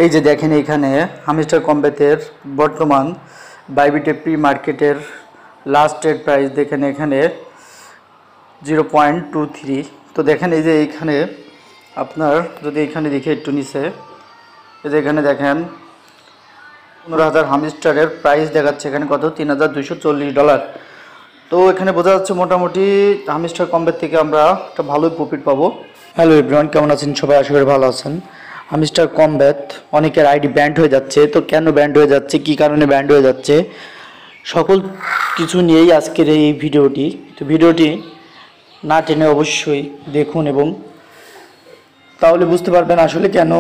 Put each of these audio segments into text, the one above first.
এই যে দেখেন এখানে হামিস্টার কম্বেতের বর্তমান বাইবিটে প্রি মার্কেটের লাস্ট ট্রেড প্রাইস দেখেন এখানে 0.23। তো দেখেন এই যে এইখানে আপনার যদি এখানে দেখে একটু নিচে এই যে এখানে দেখেন 15,000 হামিস্টারের প্রাইস দেখাচ্ছে এখানে কত $3,240। তো এখানে বোঝা যাচ্ছে মোটামুটি হামিস্টার কম্বেত থেকে আমরা একটা ভালোই প্রফিট পাবো। হ্যালো এভরিওয়ান, কেমন আছেন সবাই? আশা করি ভালো আছেন। হামিস্টার কম্বেত অনেকের আইডি ব্যান্ড হয়ে যাচ্ছে, তো কেন ব্যান্ড হয়ে যাচ্ছে, কি কারণে ব্যান্ড হয়ে যাচ্ছে, সকল কিছু নিয়েই আজকের এই ভিডিওটি। তো ভিডিওটি না টেনে অবশ্যই দেখুন এবং তাহলে বুঝতে পারবেন আসলে কেন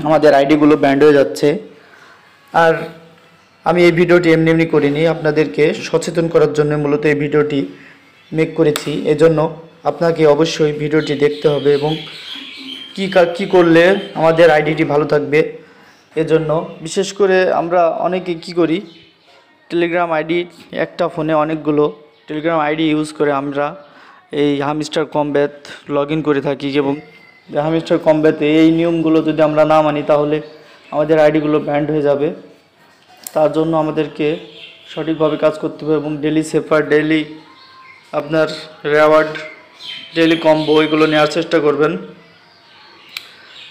আমাদের আইডিগুলো ব্যান্ড হয়ে যাচ্ছে। আর আমি এই ভিডিওটি এমনি এমনি করিনি, আপনাদেরকে সচেতন করার জন্য মূলত এই ভিডিওটি মেক করেছি। এজন্য আপনাকে অবশ্যই ভিডিওটি দেখতে হবে এবং কি করলে আমাদের আইডিটি ভালো থাকবে। এজন্য বিশেষ করে আমরা অনেকে কি করি, টেলিগ্রাম আইডি, একটা ফোনে অনেকগুলো টেলিগ্রাম আইডি ইউজ করে আমরা এই হামিস্টার কম্বেত লগ ইন করে থাকি এবং হামিস্টার কম্বেতে এই নিয়মগুলো যদি আমরা না মানি তাহলে আমাদের আইডিগুলো ব্যান্ড হয়ে যাবে। তার জন্য আমাদেরকে সঠিকভাবে কাজ করতে হবে এবং ডেলি সেফার, ডেলি আপনার রেওয়ার্ড, ডেলি কম্বো এগুলো নেওয়ার চেষ্টা করবেন।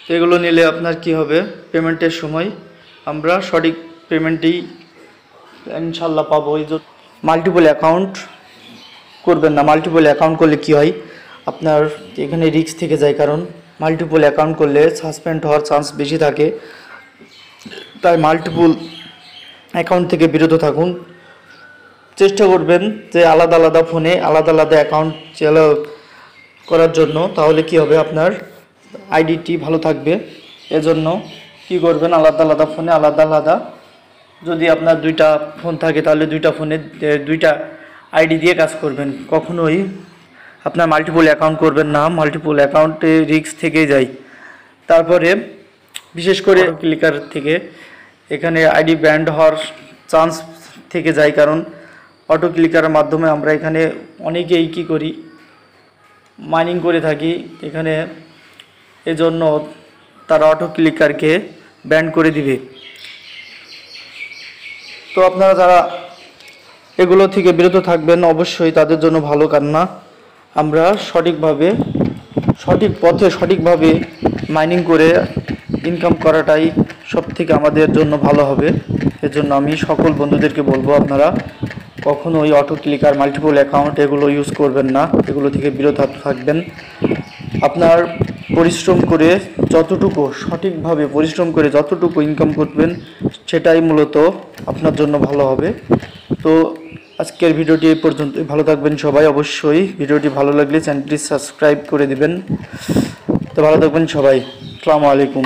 তো এগুলো নিলে আপনার কি হবে, পেমেন্টের সময় আমরা সঠিক পেমেন্টই ইনশাল্লাহ পাবো। এই যে মাল্টিপল অ্যাকাউন্ট করবেন না, মাল্টিপল অ্যাকাউন্ট করলে কি হয় আপনার এখানে রিস্ক থেকে যায়, কারণ মাল্টিপল অ্যাকাউন্ট করলে সাসপেন্ড হওয়ার চান্স বেশি থাকে। তাই মাল্টিপল অ্যাকাউন্ট থেকে বিরত থাকুন। চেষ্টা করবেন যে আলাদা আলাদা ফোনে আলাদা আলাদা অ্যাকাউন্ট চালু করার জন্য, তাহলে কি হবে আপনার আইডিটি ভালো থাকবে। এজন্য কি করবেন, আলাদা আলাদা ফোনে আলাদা আলাদা, যদি আপনার দুইটা ফোন থাকে তাহলে দুইটা ফোনে দুইটা আইডি দিয়ে কাজ করবেন। কখনোই আপনার মাল্টিপল অ্যাকাউন্ট করবেন না, মাল্টিপল অ্যাকাউন্টে রিস্ক থেকেই যায়। তারপরে বিশেষ করে ক্লিকার থেকে এখানে আইডি ব্যান্ড হওয়ার চান্স থেকে যায়, কারণ অটো ক্লিকারের মাধ্যমে আমরা এখানে অনেকেই কি করি, মাইনিং করে থাকি এখানে। এজন্য তারা অটো ক্লিকারকে ব্যান করে দিবে। তো আপনারা যারা এগুলো থেকে বিরত থাকবেন অবশ্যই তাদের জন্য ভালো, কারণ আমরা সঠিকভাবে সঠিক পথে সঠিকভাবে মাইনিং করে ইনকাম করাটাই সব থেকে আমাদের জন্য ভালো হবে। এজন্য আমি সকল বন্ধুদেরকে বলবো আপনারা কখনোই অটো ক্লিকার, মাল্টিপল অ্যাকাউন্ট এগুলো ইউজ করবেন না, এগুলো থেকে বিরত থাকবেন। আপনার পরিশ্রম করে যতটুকু সঠিকভাবে পরিশ্রম করে যতটুকু ইনকাম করবেন সেটাই মূলত আপনার জন্য ভালো হবে। তো আজকের ভিডিওটি এই পর্যন্তই। ভালো থাকবেন সবাই। অবশ্যই ভিডিওটি ভালো লাগলে চ্যানেলটি সাবস্ক্রাইব করে দিবেন। তো ভালো থাকবেন সবাই। আসসালামু আলাইকুম।